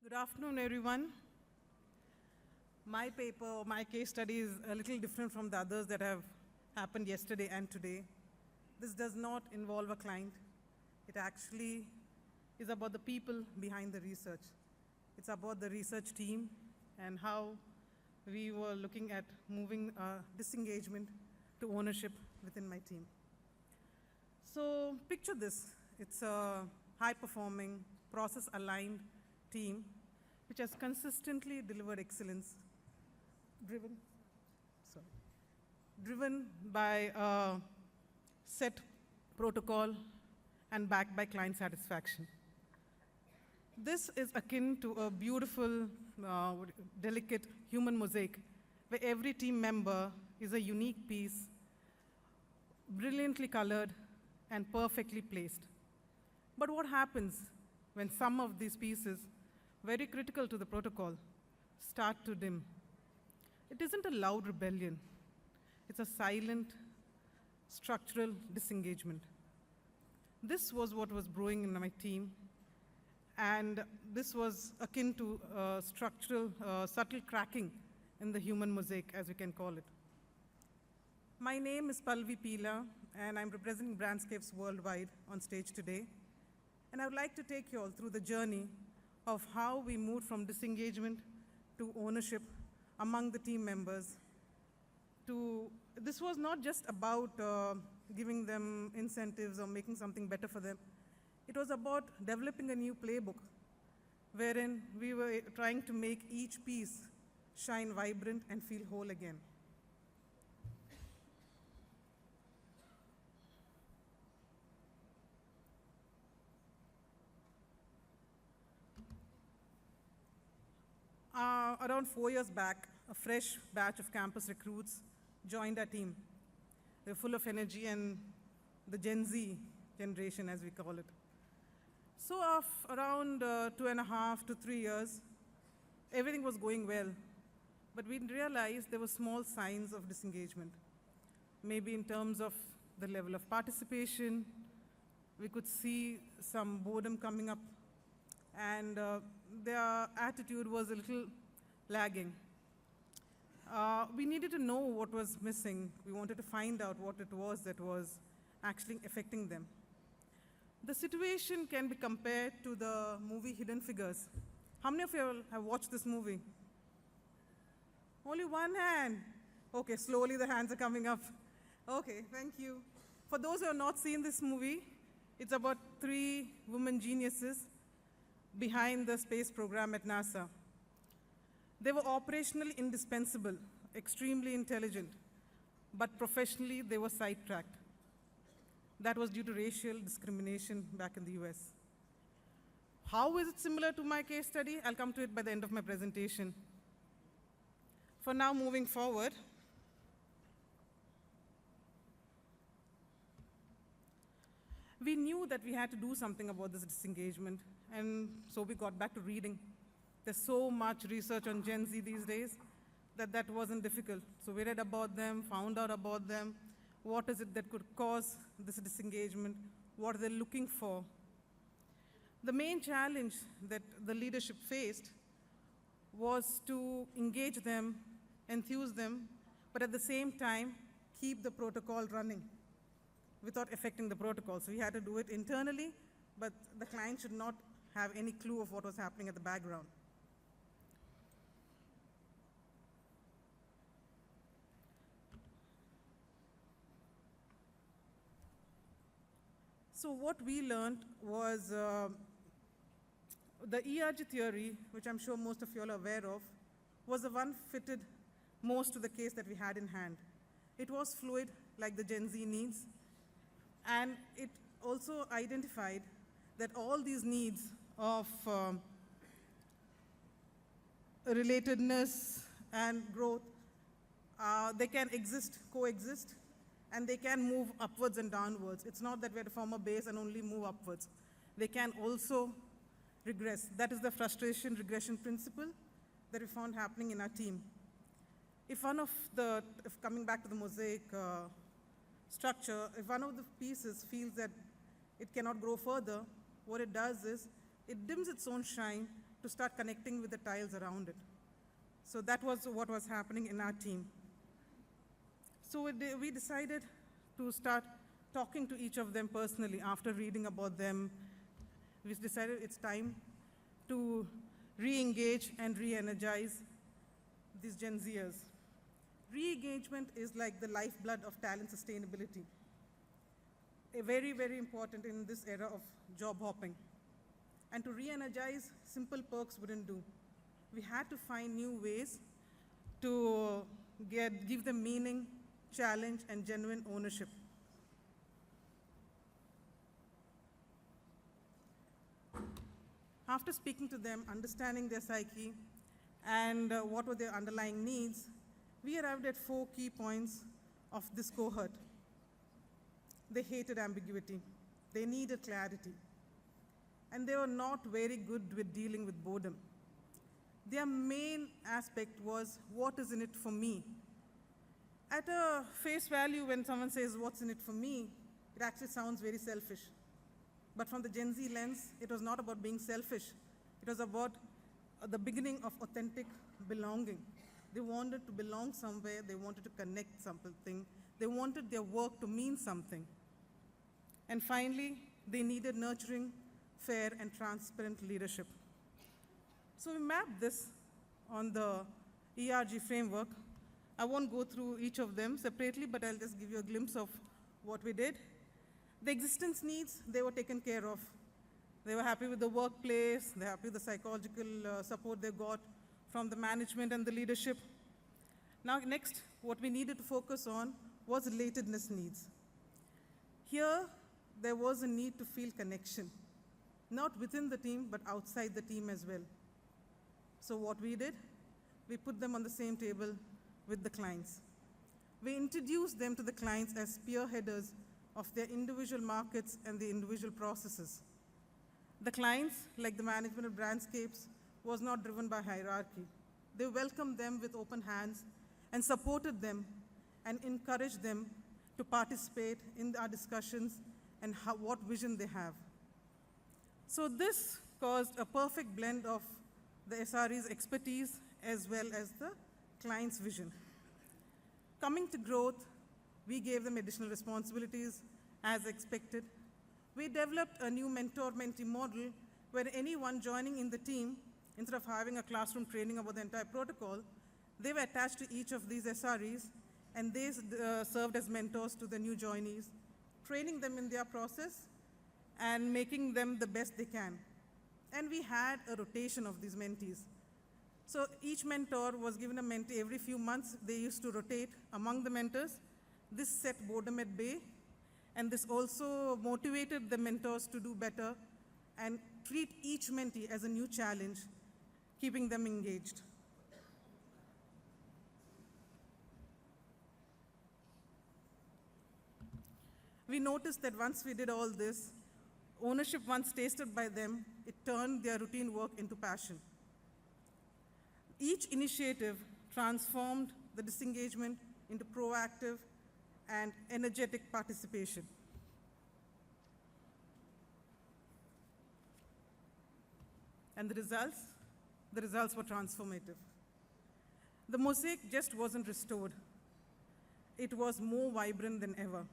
Good afternoon, everyone. My paper, my case study is a little different from the others that have happened yesterday and today. This does not involve a client. It actually is about the people behind the research. It's about the research team and how we were looking at moving disengagement to ownership within my team. So picture this. It's a high-performing, process-aligned team which has consistently delivered excellence, driven by a set protocol and backed by client satisfaction. This is akin to a beautiful, delicate human mosaic where every team member is a unique piece, brilliantly colored and perfectly placed. But what happens when some of these pieces, very critical to the protocol, start to dim? It isn't a loud rebellion. It's a silent, structural disengagement. This was what was brewing in my team, and this was akin to structural, subtle cracking in the human mosaic, as we can call it. My name is Pallavi Pila, and I'm representing Brandscapes Worldwide on stage today. And I would like to take you all through the journey of how we moved from disengagement to ownership among the team members. This was not just about giving them incentives or making something better for them. It was about developing a new playbook wherein we were trying to make each piece shine vibrant and feel whole again. Around 4 years back, a fresh batch of campus recruits joined our team. They were full of energy and the Gen Z generation, as we call it. So around 2.5 to 3 years, everything was going well. But we realized there were small signs of disengagement. Maybe in terms of the level of participation, we could see some boredom coming up, and their attitude was a little lagging. We needed to know what was missing. We wanted to find out what it was that was actually affecting them. The situation can be compared to the movie Hidden Figures. How many of you have watched this movie? Only one hand. Okay, slowly the hands are coming up. Okay, thank you. For those who have not seen this movie, it's about 3 women geniuses behind the space program at NASA. They were operationally indispensable, extremely intelligent, but professionally they were sidetracked. That was due to racial discrimination back in the US. How is it similar to my case study? I'll come to it by the end of my presentation. For now, moving forward, we knew that we had to do something about this disengagement, and so we got back to reading. There's so much research on Gen Z these days that wasn't difficult. So we read about them, found out about them, what is it that could cause this disengagement, what are they looking for. The main challenge that the leadership faced was to engage them, enthuse them, but at the same time, keep the protocol running without affecting the protocol. So we had to do it internally, but the client should not have any clue of what was happening at the background. So what we learned was the ERG theory, which I'm sure most of you all are aware of, was the one fitted most to the case that we had in hand. It was fluid, like the Gen Z needs, and it also identified that all these needs of relatedness and growth, they can coexist, and they can move upwards and downwards. It's not that we have to form a base and only move upwards. They can also regress. That is the frustration regression principle that we found happening in our team. If coming back to the mosaic structure, if one of the pieces feels that it cannot grow further, what it does is it dims its own shine to start connecting with the tiles around it. So that was what was happening in our team. So we decided to start talking to each of them personally after reading about them. We decided it's time to re-engage and re-energize these Gen Zers. Re-engagement is like the lifeblood of talent sustainability. Very, very important in this era of job hopping. And to re-energize, simple perks wouldn't do. We had to find new ways to give them meaning, challenge, and genuine ownership. After speaking to them, understanding their psyche, and what were their underlying needs, we arrived at 4 key points of this cohort. They hated ambiguity. They needed clarity. And they were not very good with dealing with boredom. Their main aspect was, what is in it for me? At a face value, when someone says, what's in it for me, it actually sounds very selfish. But from the Gen Z lens, it was not about being selfish. It was about the beginning of authentic belonging. They wanted to belong somewhere. They wanted to connect something. They wanted their work to mean something. And finally, they needed nurturing, fair, and transparent leadership. So we mapped this on the ERG framework. I won't go through each of them separately, but I'll just give you a glimpse of what we did. The existence needs, they were taken care of. They were happy with the workplace. They're happy with the psychological support they got from the management and the leadership. Now, next, what we needed to focus on was relatedness needs. Here, there was a need to feel connection, not within the team, but outside the team as well. So what we did, we put them on the same table with the clients. We introduced them to the clients as spearheaders of their individual markets and the individual processes. The clients, like the management of Brandscapes, was not driven by hierarchy. They welcomed them with open hands and supported them and encouraged them to participate in our discussions and what vision they have. So this caused a perfect blend of the SRE's expertise as well as the client's vision. Coming to growth, we gave them additional responsibilities as expected. We developed a new mentor-mentee model where anyone joining in the team, instead of having a classroom training about the entire protocol, they were attached to each of these SREs, and they served as mentors to the new joinees, training them in their process and making them the best they can. And we had a rotation of these mentees. So each mentor was given a mentee every few months. They used to rotate among the mentors. This set boredom at bay, and this also motivated the mentors to do better and treat each mentee as a new challenge, keeping them engaged. We noticed that once we did all this, ownership once tasted by them, it turned their routine work into passion. Each initiative transformed the disengagement into proactive and energetic participation. And the results were transformative. The mosaic just wasn't restored. It was more vibrant than ever.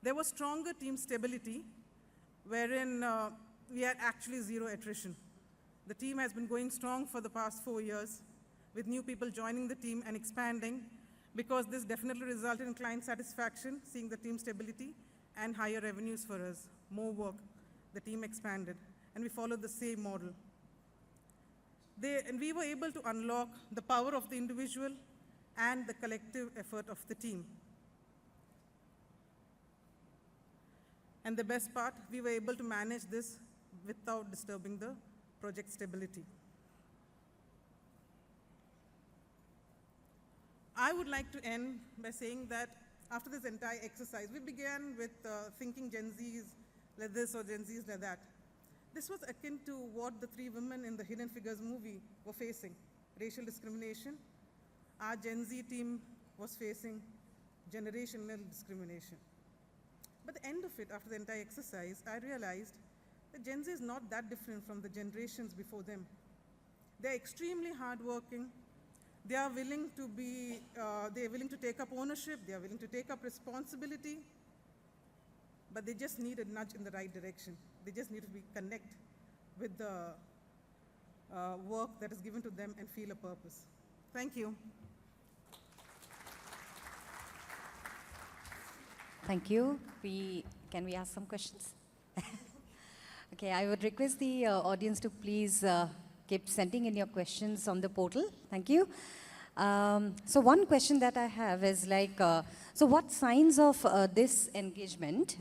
There was stronger team stability, wherein we had actually zero attrition. The team has been going strong for the past 4 years, with new people joining the team and expanding, because this definitely resulted in client satisfaction, seeing the team stability, and higher revenues for us, more work. The team expanded, and we followed the same model. And we were able to unlock the power of the individual and the collective effort of the team. And the best part, we were able to manage this without disturbing the project stability. I would like to end by saying that after this entire exercise, we began with thinking Gen Zs like this or Gen Zs like that. This was akin to what the 3 women in the Hidden Figures movie were facing: racial discrimination. Our Gen Z team was facing generational discrimination. But at the end of it, after the entire exercise, I realized that Gen Z is not that different from the generations before them. They're extremely hardworking. They are willing to they're willing to take up ownership. They are willing to take up responsibility. But they just need a nudge in the right direction. They just need to connect with the work that is given to them and feel a purpose. Thank you. Thank you. Can we ask some questions? Okay, I would request the audience to please keep sending in your questions on the portal. Thank you. So one question that I have is like, so what signs of this engagement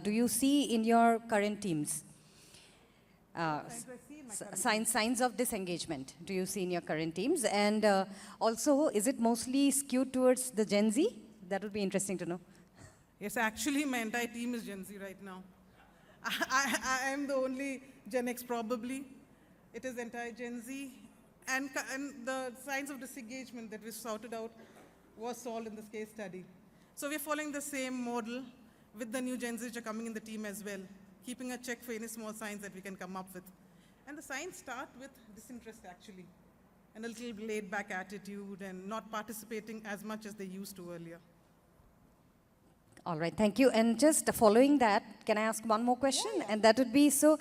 do you see in your current teams? Signs of disengagement do you see in your current teams? And also, is it mostly skewed towards the Gen Z? That would be interesting to know. Yes, actually, my entire team is Gen Z right now. I am the only Gen X probably. It is entire Gen Z. And the signs of disengagement that we sorted out was solved in this case study. So we're following the same model with the new Gen Z which are coming in the team as well, keeping a check for any small signs that we can come up with. And the signs start with disinterest actually, and a little laid back attitude and not participating as much as they used to earlier. All right, thank you. And just following that, can I ask one more question? Yeah. And that would be, so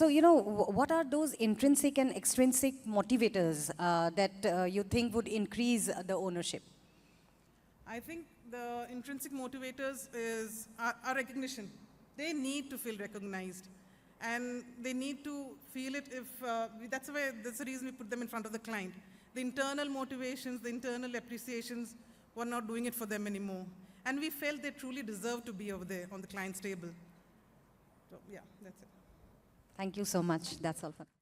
you know, what are those intrinsic and extrinsic motivators that you think would increase the ownership? I think the intrinsic motivators is our recognition. They need to feel recognized. And they need to feel it that's the reason we put them in front of the client. The internal motivations, the internal appreciations, we're not doing it for them anymore. And we felt they truly deserve to be over there on the client's table. So yeah, that's it. Thank you so much. That's all for now.